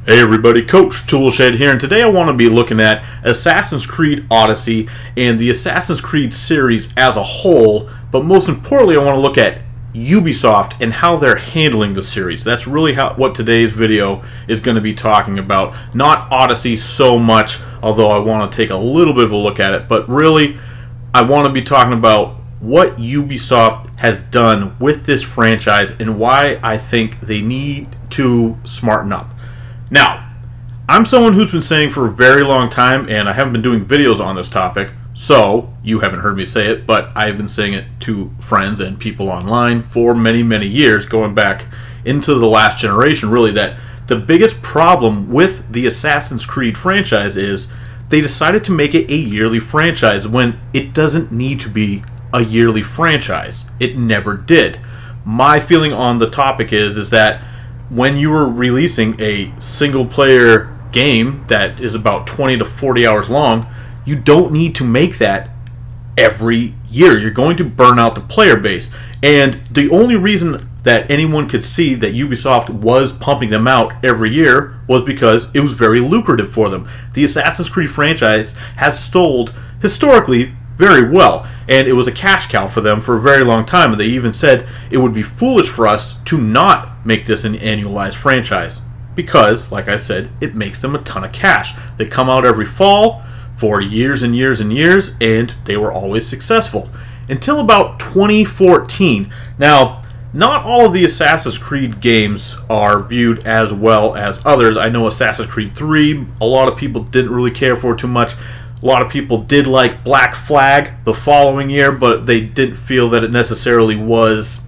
Hey everybody, Coach Toolshed here, and today I want to be looking at Assassin's Creed Odyssey and the Assassin's Creed series as a whole, but most importantly I want to look at Ubisoft and how they're handling the series. That's really what today's video is going to be talking about. Not Odyssey so much, although I want to take a little bit of a look at it, but really I want to be talking about what Ubisoft has done with this franchise and why I think they need to smarten up. Now, I'm someone who's been saying for a very long time, and I haven't been doing videos on this topic, so you haven't heard me say it, but I've been saying it to friends and people online for many, many years, going back into the last generation, really, that the biggest problem with the Assassin's Creed franchise is they decided to make it a yearly franchise when it doesn't need to be a yearly franchise. It never did. My feeling on the topic is that when you were releasing a single-player game that is about 20 to 40 hours long, you don't need to make that every year. You're going to burn out the player base. And the only reason that anyone could see that Ubisoft was pumping them out every year was because it was very lucrative for them. The Assassin's Creed franchise has sold, historically, very well, and it was a cash cow for them for a very long time, and they even said it would be foolish for us to not make this an annualized franchise because, like I said, it makes them a ton of cash. They come out every fall for years and years and years, and they were always successful until about 2014. Now, not all of the Assassin's Creed games are viewed as well as others. I know Assassin's Creed 3, a lot of people didn't really care for too much. A lot of people did like Black Flag the following year, but they didn't feel that it necessarily was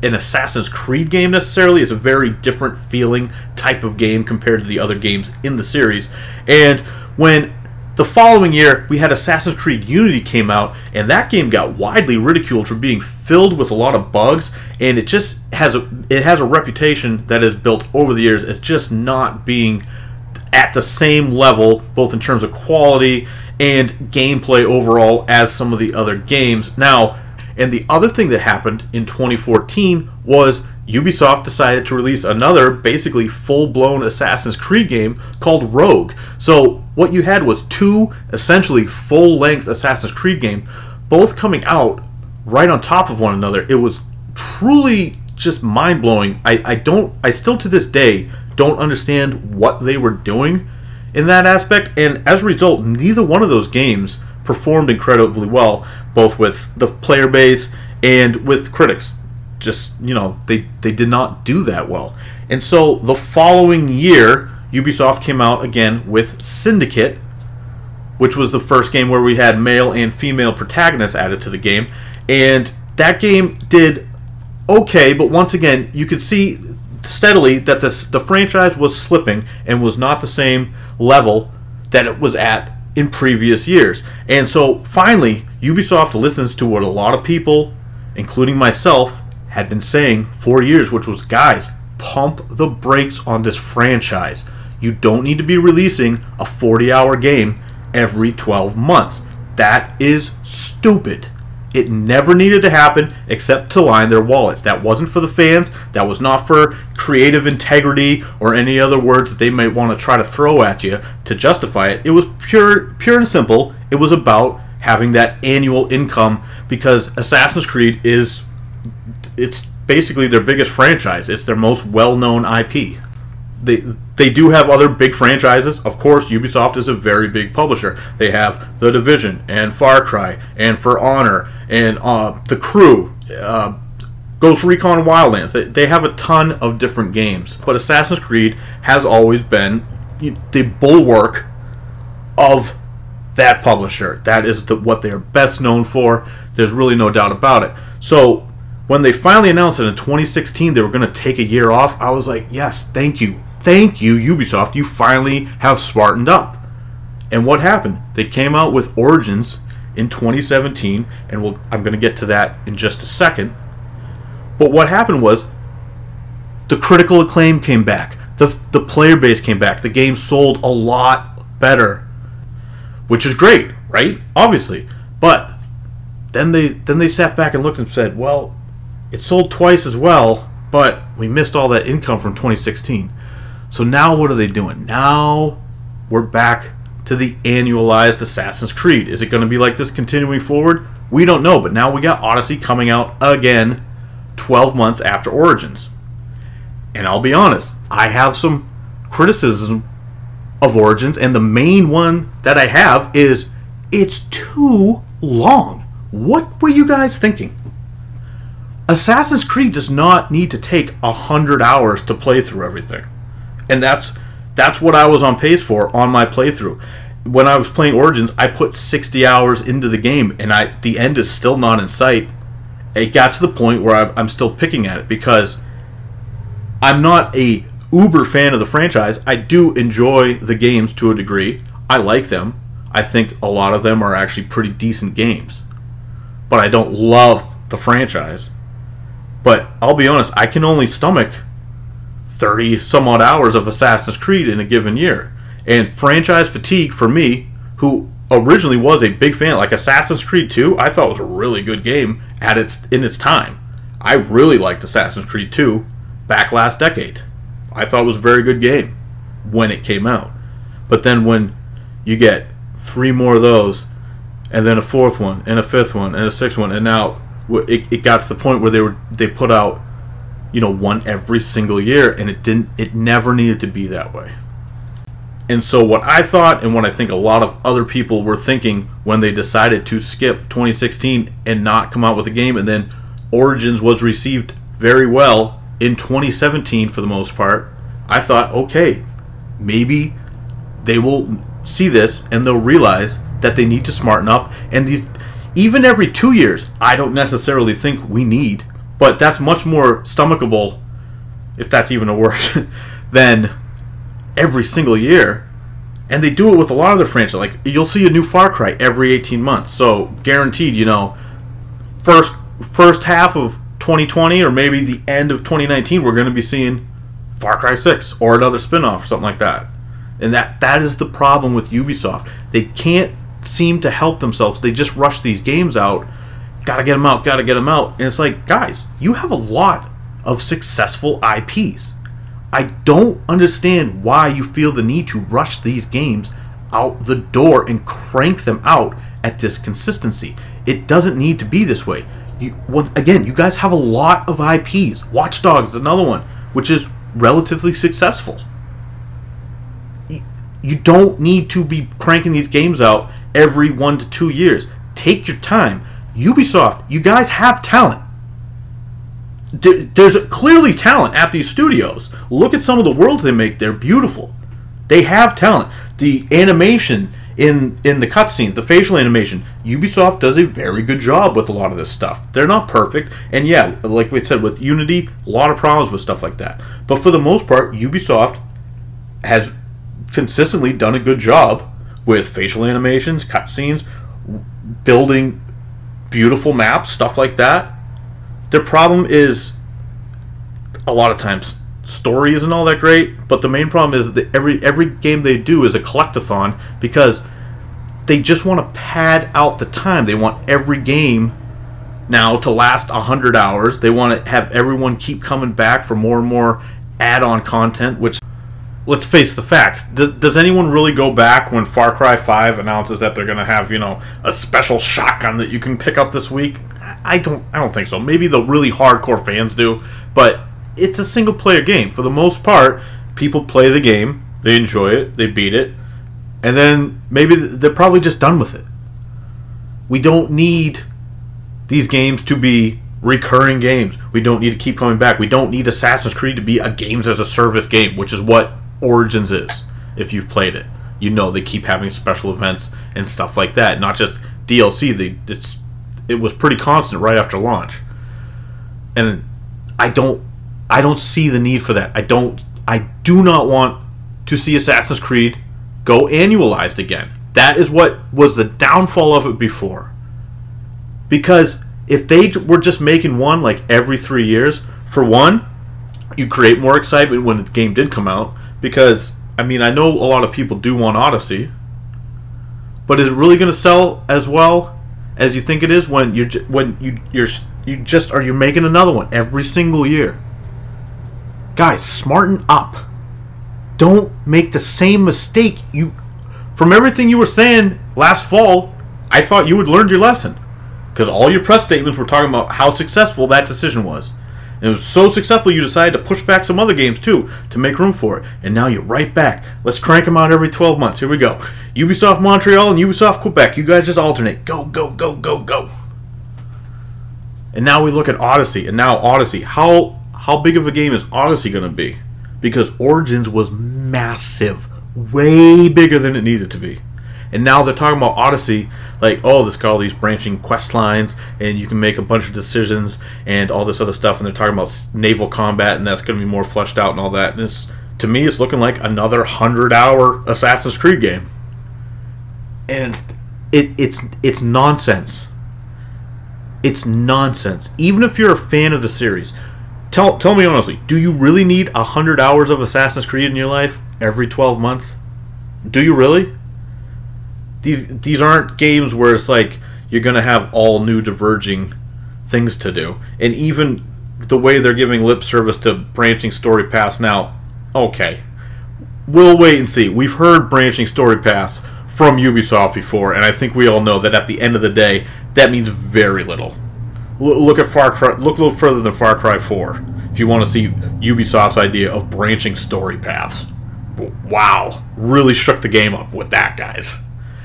an Assassin's Creed game necessarily. It's a very different feeling type of game compared to the other games in the series. And when the following year we had Assassin's Creed Unity came out, and that game got widely ridiculed for being filled with a lot of bugs, and it just has a reputation that is built over the years as just not being at the same level, both in terms of quality and gameplay overall, as some of the other games. Now, and the other thing that happened in 2014 was Ubisoft decided to release another basically full-blown Assassin's Creed game called Rogue. So what you had was two essentially full-length Assassin's Creed games, both coming out right on top of one another. It was truly just mind-blowing. I still to this day don't understand what they were doing in that aspect, and as a result, neither one of those games performed incredibly well, both with the player base and with critics. Just, you know, they did not do that well. And so the following year, Ubisoft came out again with Syndicate, which was the first game where we had male and female protagonists added to the game, and that game did okay, but once again, you could see steadily that the franchise was slipping and was not the same level that it was at in previous years. And so finally, Ubisoft listens to what a lot of people, including myself, had been saying for years, which was, guys, pump the brakes on this franchise. You don't need to be releasing a 40-hour game every 12 months. That is stupid. It never needed to happen except to line their wallets. That wasn't for the fans. That was not for creative integrity or any other words that they might want to try to throw at you to justify it. It was pure and simple. It was about having that annual income because Assassin's Creed it's basically their biggest franchise. It's their most well-known IP. They do have other big franchises. Of course, Ubisoft is a very big publisher. They have The Division and Far Cry and For Honor and The Crew, Ghost Recon Wildlands. They have a ton of different games. But Assassin's Creed has always been the bulwark of that publisher. That is what they are best known for. There's really no doubt about it. So when they finally announced that in 2016 they were going to take a year off, I was like, yes, thank you. Thank you, Ubisoft. You finally have smartened up. And what happened? They came out with Origins in 2017, and I'm going to get to that in just a second. But what happened was the critical acclaim came back. The player base came back. The game sold a lot better, which is great, right? Obviously. But then they sat back and looked and said, well, it sold twice as well, but we missed all that income from 2016. So now what are they doing? Now we're back to the annualized Assassin's Creed. Is it going to be like this continuing forward? We don't know, but now we got Odyssey coming out again 12 months after Origins. And I'll be honest, I have some criticism of Origins, and the main one that I have is it's too long. What were you guys thinking? Assassin's Creed does not need to take 100 hours to play through everything. And that's what I was on pace for on my playthrough. When I was playing Origins, I put 60 hours into the game, and the end is still not in sight. It got to the point where I'm still picking at it because I'm not a uber fan of the franchise. I do enjoy the games to a degree. I like them. I think a lot of them are actually pretty decent games. But I don't love the franchise. But I'll be honest, I can only stomach 30 some odd hours of Assassin's Creed in a given year. And franchise fatigue for me, who originally was a big fan, like Assassin's Creed 2, I thought was a really good game in its time. I really liked Assassin's Creed 2 back last decade. I thought it was a very good game when it came out. But then when you get 3 more of those, and then a 4th one, and a 5th one, and a 6th one, and now it got to the point where they put out, one every single year, and it never needed to be that way. And so what I thought, and what I think a lot of other people were thinking when they decided to skip 2016 and not come out with a game, and then Origins was received very well in 2017 for the most part, I thought, okay, maybe they will see this and they'll realize that they need to smarten up. And even every 2 years, I don't necessarily think we need, but that's much more stomachable, if that's even a word, than every single year. And they do it with a lot of their franchises. Like, you'll see a new Far Cry every 18 months. So guaranteed, first half of 2020 or maybe the end of 2019, we're going to be seeing Far Cry 6 or another spin-off or something like that. And that is the problem with Ubisoft. They can't seem to help themselves. They just rush these games out. Gotta get them out, gotta get them out. And it's like, guys, you have a lot of successful IPs. I don't understand why you feel the need to rush these games out the door and crank them out at this consistency. It doesn't need to be this way. Again, you guys have a lot of IPs. Watch Dogs is another one, which is relatively successful. You don't need to be cranking these games out every 1 to 2 years. Take your time. Ubisoft, you guys have talent. There's clearly talent at these studios. Look at some of the worlds they make. They're beautiful. They have talent. The animation in the cutscenes, the facial animation, Ubisoft does a very good job with a lot of this stuff. They're not perfect, and yeah, like we said, with Unity, a lot of problems with stuff like that. But for the most part, Ubisoft has consistently done a good job with facial animations, cutscenes, building beautiful maps, stuff like that. Their problem is, a lot of times, story isn't all that great, but the main problem is that every game they do is a collectathon because they just want to pad out the time. They want every game now to last 100 hours. They want to have everyone keep coming back for more and more add-on content, which, let's face the facts, does anyone really go back when Far Cry 5 announces that they're going to have, a special shotgun that you can pick up this week? I don't think so. Maybe the really hardcore fans do, but it's a single player game. For the most part, people play the game, they enjoy it, they beat it, and then maybe they're probably just done with it. We don't need these games to be recurring games. We don't need to keep coming back. We don't need Assassin's Creed to be a games as a service game, which is what Origins is. If you've played it, they keep having special events and stuff like that, not just DLC. It was pretty constant right after launch, and I don't see the need for that. I do not want to see Assassin's Creed go annualized again. That is what was the downfall of it before. Because if they were just making one like every 3 years, for one, you create more excitement when the game did come out. Because I know a lot of people do want Odyssey, but is it really going to sell as well as you think it is when you're making another one every single year? Guys, smarten up. Don't make the same mistake. From everything you were saying last fall, I thought you had learned your lesson. Because all your press statements were talking about how successful that decision was. And it was so successful you decided to push back some other games too to make room for it. And now you're right back. Let's crank them out every 12 months. Here we go. Ubisoft Montreal and Ubisoft Quebec. You guys just alternate. Go, go, go, go, go. And now we look at Odyssey. And now Odyssey. How big of a game is Odyssey going to be? Because Origins was massive. Way bigger than it needed to be. And now they're talking about Odyssey, like, oh, there's got all these branching quest lines, and you can make a bunch of decisions, and all this other stuff, and they're talking about naval combat, and that's going to be more fleshed out and all that. And to me, it's looking like another 100-hour Assassin's Creed game. And it's nonsense. It's nonsense. Even if you're a fan of the series, tell me honestly, do you really need 100 hours of Assassin's Creed in your life every 12 months? Do you really? These aren't games where it's like you're going to have all new diverging things to do. And even the way they're giving lip service to branching story paths now, okay. We'll wait and see. We've heard branching story paths from Ubisoft before, and I think we all know that at the end of the day, that means very little. Look at Far Cry. Look a little further than Far Cry 4 if you want to see Ubisoft's idea of branching story paths. Wow. Really shook the game up with that, guys.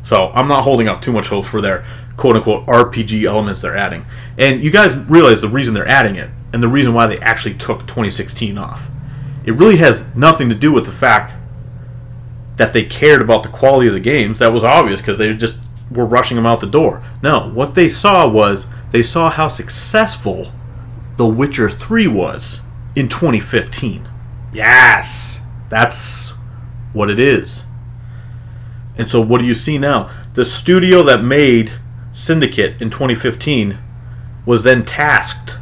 So I'm not holding out too much hope for their quote-unquote RPG elements they're adding. And you guys realize the reason they're adding it and the reason why they actually took 2016 off. It really has nothing to do with the fact that they cared about the quality of the games. That was obvious because they just were rushing them out the door. No, what they saw was they saw how successful The Witcher 3 was in 2015. Yes! That's what it is. And so what do you see now? The studio that made Syndicate in 2015 was then tasked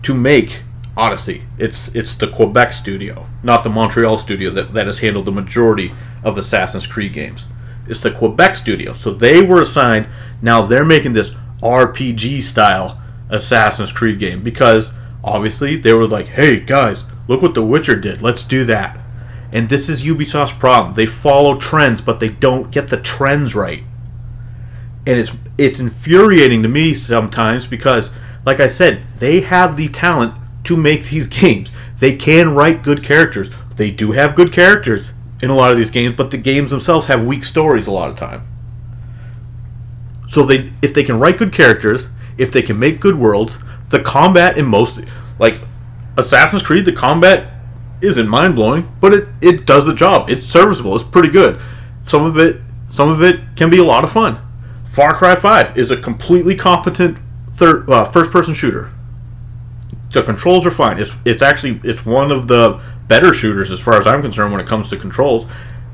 to make Odyssey. It's the Quebec studio, not the Montreal studio that has handled the majority of Assassin's Creed games. It's the Quebec studio. So they were assigned, now they're making this RPG style Assassin's Creed game because obviously they were like, hey guys, look what The Witcher did. Let's do that. And this is Ubisoft's problem. They follow trends, but they don't get the trends right. And it's infuriating to me sometimes because, like I said, they have the talent to make these games. They can write good characters. They do have good characters in a lot of these games, but the games themselves have weak stories a lot of time. So if they can write good characters, if they can make good worlds, the combat in most, like Assassin's Creed, the combat isn't mind-blowing, but it does the job. It's serviceable. It's pretty good. Some of it can be a lot of fun. Far Cry 5 is a completely competent first-person shooter. The controls are fine. It's one of the better shooters as far as I'm concerned when it comes to controls.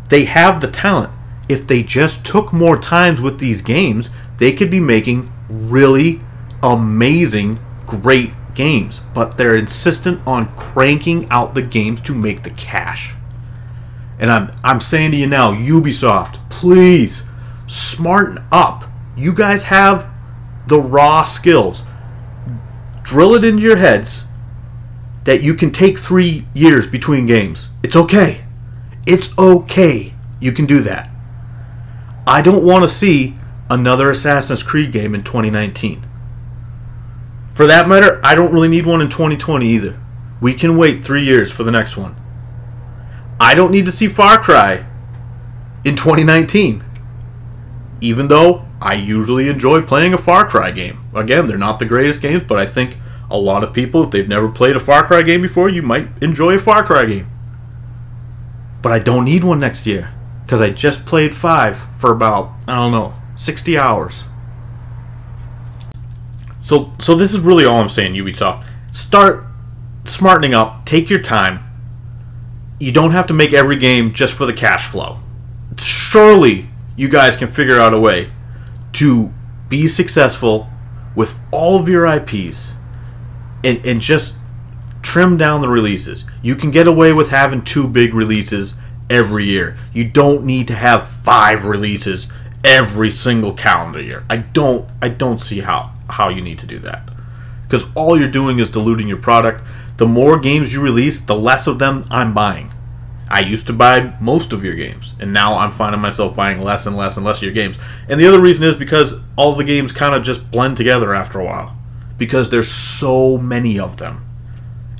They have the talent. If they just took more times with these games, they could be making really amazing, great games, but they're insistent on cranking out the games to make the cash. And I'm saying to you now, Ubisoft, please smarten up. You guys have the raw skills. Drill it into your heads that you can take 3 years between games. It's okay. It's okay. You can do that. I don't want to see another Assassin's Creed game in 2019. For that matter, I don't really need one in 2020 either. We can wait 3 years for the next one. I don't need to see Far Cry in 2019. Even though I usually enjoy playing a Far Cry game. Again, they're not the greatest games, but I think a lot of people, if they've never played a Far Cry game before, you might enjoy a Far Cry game. But I don't need one next year. Because I just played 5 for about, 60 hours. So this is really all I'm saying, Ubisoft. Start smartening up. Take your time. You don't have to make every game just for the cash flow. Surely you guys can figure out a way to be successful with all of your IPs and just trim down the releases. You can get away with having 2 big releases every year. You don't need to have 5 releases every single calendar year. I don't see how you need to do that. Because all you're doing is diluting your product. The more games you release, the less of them I'm buying. I used to buy most of your games, and now I'm finding myself buying less and less and less of your games. And the other reason is because all the games kind of just blend together after a while. Because there's so many of them.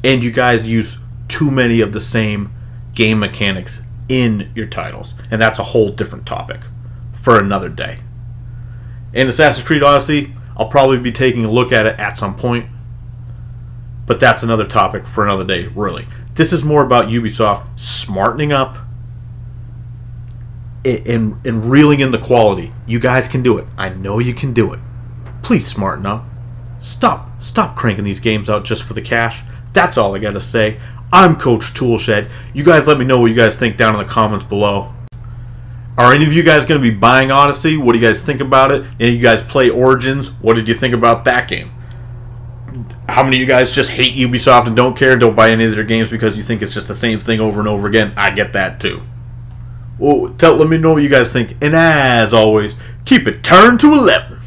And you guys use too many of the same game mechanics in your titles. And that's a whole different topic for another day. In Assassin's Creed Odyssey, I'll probably be taking a look at it at some point. But that's another topic for another day, really. This is more about Ubisoft smartening up and reeling in the quality. You guys can do it. I know you can do it. Please smarten up. Stop cranking these games out just for the cash. That's all I gotta say. I'm Coach Toolshed. You guys let me know what you guys think down in the comments below. Are any of you guys going to be buying Odyssey? What do you guys think about it? Any of you guys play Origins? What did you think about that game? How many of you guys just hate Ubisoft and don't care and don't buy any of their games because you think it's just the same thing over and over again? I get that too. Well, let me know what you guys think. And as always, keep it turned to 11.